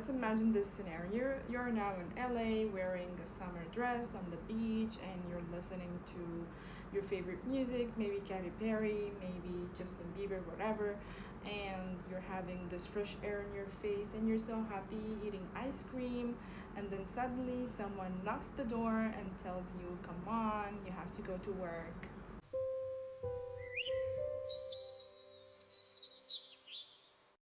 let's imagine this scenario. You're now in LA wearing a summer dress on the beach and you're listening to your favorite music, maybe Katy Perry, maybe Justin Bieber, whatever, and you're having this fresh air in your face and you're so happy eating ice cream, and then suddenly someone knocks the door and tells you, come on, you have to go to work.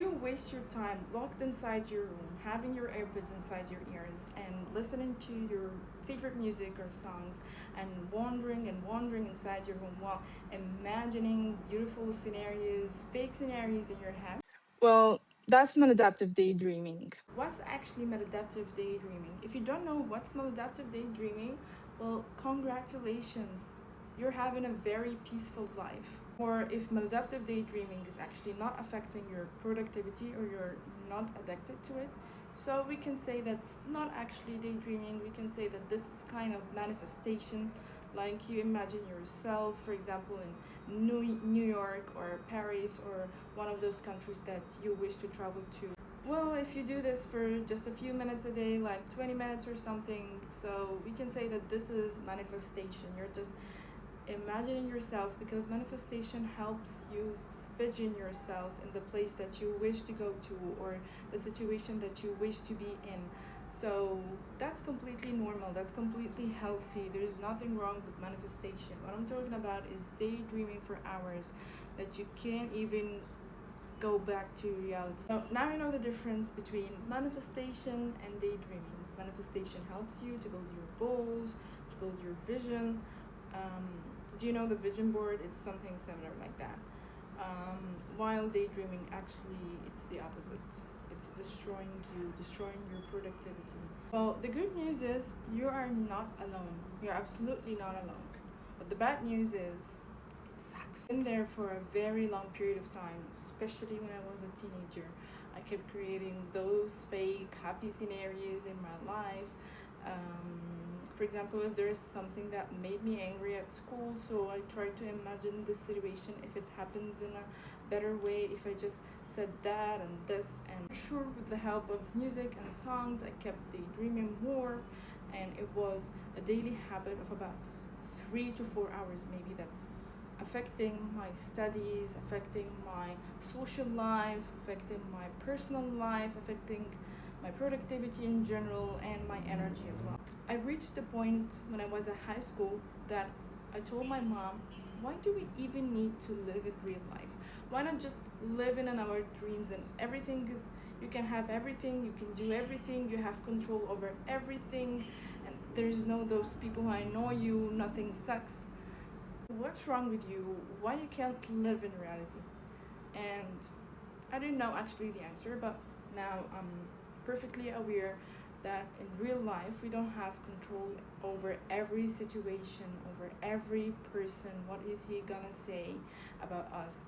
You waste your time locked inside your room, having your earbuds inside your ears, and listening to your favorite music or songs, and wandering inside your room while imagining beautiful scenarios, fake scenarios in your head. Well, that's maladaptive daydreaming. What's actually maladaptive daydreaming? If you don't know what's maladaptive daydreaming, well, congratulations. You're having a very peaceful life. Or if maladaptive daydreaming is actually not affecting your productivity or you're not addicted to it, so we can say that's not actually daydreaming. We can say that this is kind of manifestation, like you imagine yourself, for example, in New York or Paris or one of those countries that you wish to travel to. Well, if you do this for just a few minutes a day, like 20 minutes or something, so we can say that this is manifestation. You're just imagining yourself, because manifestation helps you vision yourself in the place that you wish to go to or the situation that you wish to be in. So that's completely normal, that's completely healthy. There's nothing wrong with manifestation. What I'm talking about is daydreaming for hours that you can't even go back to reality. Now you know the difference between manifestation and daydreaming. Manifestation helps you to build your goals, to build your vision. Do you know the vision board? It's something similar like that. While daydreaming, actually, it's the opposite. It's destroying you, destroying your productivity. Well, the good news is you are not alone. You're absolutely not alone. But the bad news is it sucks. In there for a very long period of time, especially when I was a teenager. I kept creating those fake happy scenarios in my life. For example, if there is something that made me angry at school, so I tried to imagine the situation if it happens in a better way, if I just said that and this, and sure, with the help of music and songs, I kept daydreaming more, and it was a daily habit of about 3 to 4 hours, maybe. That's affecting my studies, affecting my social life, affecting my personal life, affecting my productivity in general, and my energy as well. I reached the point when I was at high school that I told my mom, why do we even need to live in real life? Why not just live in our dreams, and everything is, you can have everything, you can do everything, you have control over everything, and there's no those people who annoy you, nothing sucks. What's wrong with you? Why you can't live in reality? And I didn't know actually the answer, but now I'm perfectly aware that in real life we don't have control over every situation, over every person. What is he gonna say about us?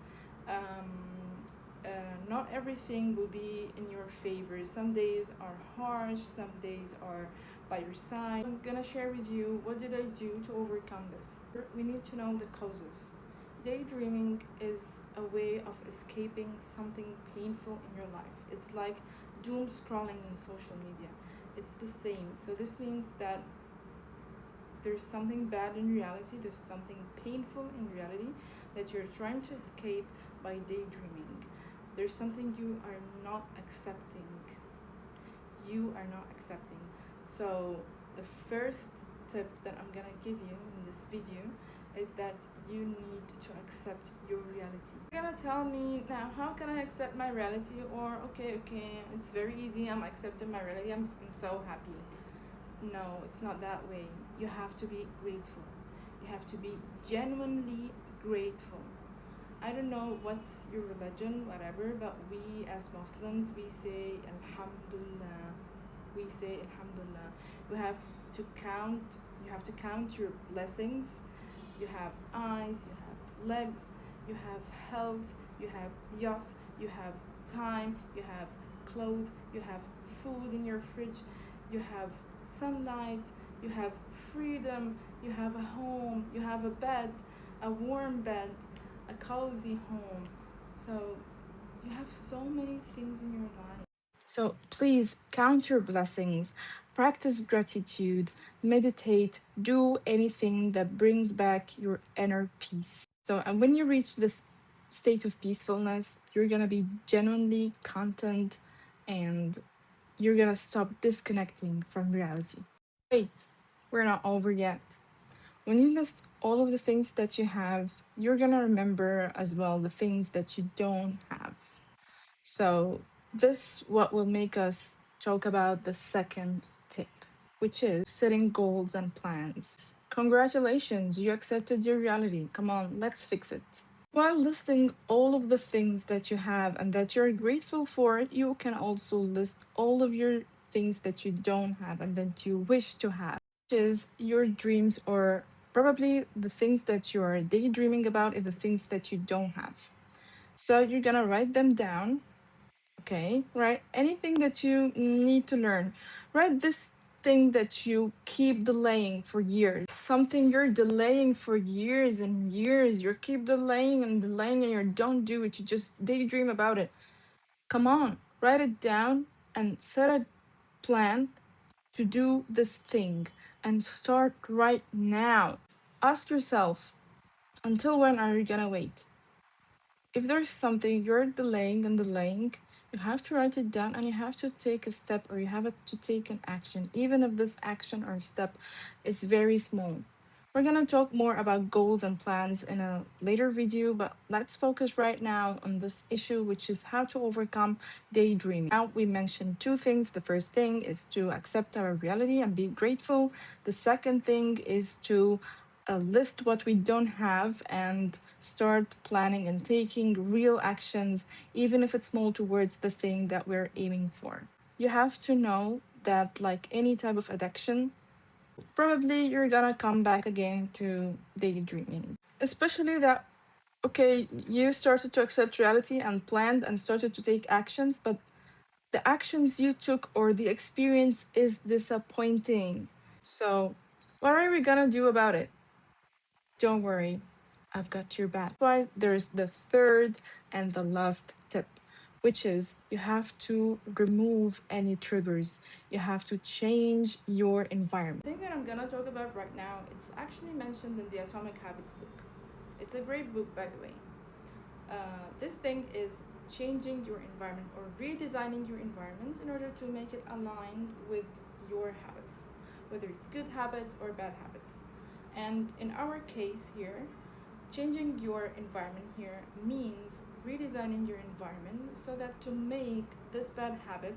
Not everything will be in your favor. Some days are harsh, some days are by your side. I'm gonna share with you what did I do to overcome this. We need to know the causes. Daydreaming is a way of escaping something painful in your life. It's like doom scrolling on social media. It's the same. So this means that there's something bad in reality, there's something painful in reality that you're trying to escape by daydreaming. There's something you are not accepting. You are not accepting. So the first tip that I'm gonna give you in this video is that you need to accept your reality. You're gonna tell me now, how can I accept my reality? Or okay, it's very easy, I'm accepting my reality, I'm so happy. No, it's not that way. You have to be grateful. You have to be genuinely grateful. I don't know what's your religion, whatever, but we as Muslims, we say Alhamdulillah. We say Alhamdulillah. You have to count your blessings. You have eyes, you have legs, you have health, you have youth, you have time, you have clothes, you have food in your fridge, you have sunlight, you have freedom, you have a home, you have a bed, a warm bed, a cozy home. So you have so many things in your life. So please count your blessings, practice gratitude, meditate, do anything that brings back your inner peace. So, and when you reach this state of peacefulness, you're gonna be genuinely content and you're gonna stop disconnecting from reality. Wait, we're not over yet. When you list all of the things that you have, you're gonna remember as well the things that you don't have. So, this what will make us talk about the second tip, which is setting goals and plans. Congratulations, you accepted your reality. Come on, let's fix it. While listing all of the things that you have and that you're grateful for, you can also list all of your things that you don't have and that you wish to have, which is your dreams or probably the things that you're daydreaming about and the things that you don't have. So you're gonna write them down. Okay, right? Anything that you need to learn, right? This thing that you keep delaying for years, something you're delaying for years and years, you keep delaying and you don't do it, you just daydream about it. Come on, write it down and set a plan to do this thing and start right now. Ask yourself, until when are you gonna wait? If there's something you're delaying and delaying, you have to write it down and you have to take a step or you have to take an action, even if this action or step is very small. We're gonna talk more about goals and plans in a later video, but let's focus right now on this issue, which is how to overcome daydreaming. Now, we mentioned two things. The first thing is to accept our reality and be grateful. The second thing is to list what we don't have and start planning and taking real actions, even if it's small, towards the thing that we're aiming for. You have to know that, like any type of addiction, probably you're gonna come back again to daydreaming. Especially that, okay, you started to accept reality and planned and started to take actions, but the actions you took or the experience is disappointing. So, what are we gonna do about it? Don't worry, I've got your back. Why there's the third and the last tip, which is you have to remove any triggers. You have to change your environment. The thing that I'm gonna talk about right now, it's actually mentioned in the Atomic Habits book. It's a great book, by the way. This thing is changing your environment or redesigning your environment in order to make it aligned with your habits, whether it's good habits or bad habits. And in our case here, changing your environment here means redesigning your environment so that to make this bad habit,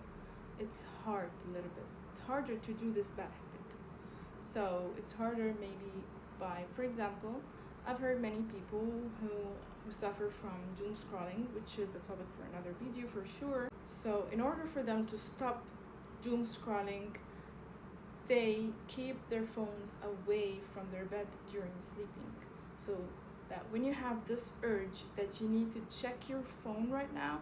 it's hard a little bit. It's harder to do this bad habit. So it's harder maybe by, for example, I've heard many people who suffer from doom scrolling, which is a topic for another video for sure. So in order for them to stop doom scrolling, they keep their phones away from their bed during sleeping. So that when you have this urge that you need to check your phone right now,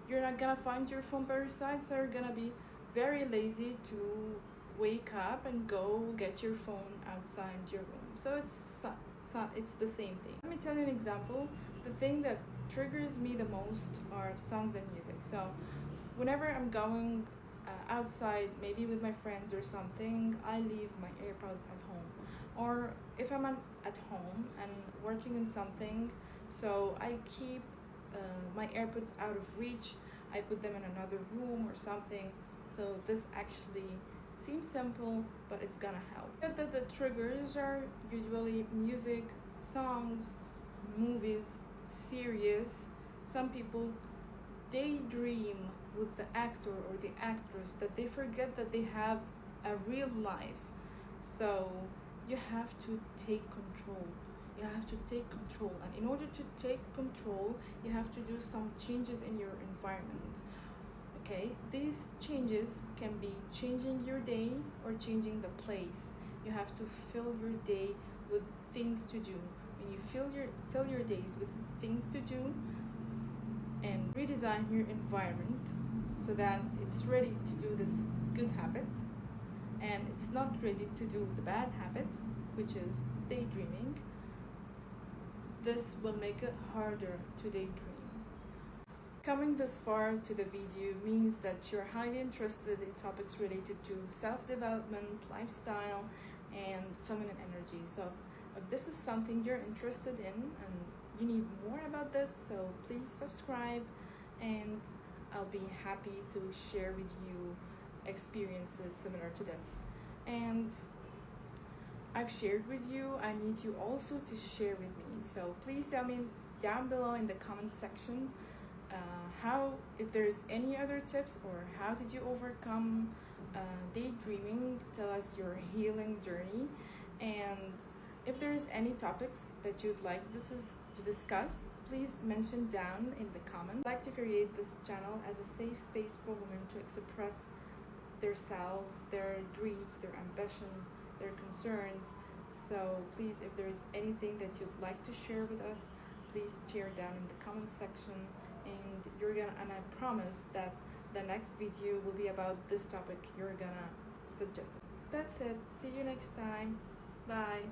you're not gonna find your phone by your side, so you're gonna be very lazy to wake up and go get your phone outside your room. So it's the same thing. Let me tell you an example. The thing that triggers me the most are songs and music. So whenever I'm going outside, maybe with my friends or something, I leave my AirPods at home. Or if I'm at home and working on something, so I keep my AirPods out of reach. I put them in another room or something. So this actually seems simple, but it's gonna help. The triggers are usually music, songs, movies, series. Some people daydream with the actor or the actress that they forget that they have a real life. So you have to take control. You have to take control, and in order to take control, you have to do some changes in your environment. Okay, these changes can be changing your day or changing the place. You have to fill your day with things to do. When you fill your days with things to do and redesign your environment so that it's ready to do this good habit and it's not ready to do the bad habit, which is daydreaming, this will make it harder to daydream. Coming this far to the video means that you're highly interested in topics related to self-development, lifestyle, and feminine energy. So if this is something you're interested in and you need more about this, so please subscribe, and I'll be happy to share with you experiences similar to this. And I've shared with you, I need you also to share with me. So please tell me down below in the comment section how, if there's any other tips, or how did you overcome daydreaming. Tell us your healing journey, and if there's any topics that you'd like to discuss, please mention down in the comments. I'd like to create this channel as a safe space for women to express themselves, their dreams, their ambitions, their concerns. So please, if there's anything that you'd like to share with us, please share down in the comment section, and I promise that the next video will be about this topic you're gonna suggest it. That's it. See you next time. Bye.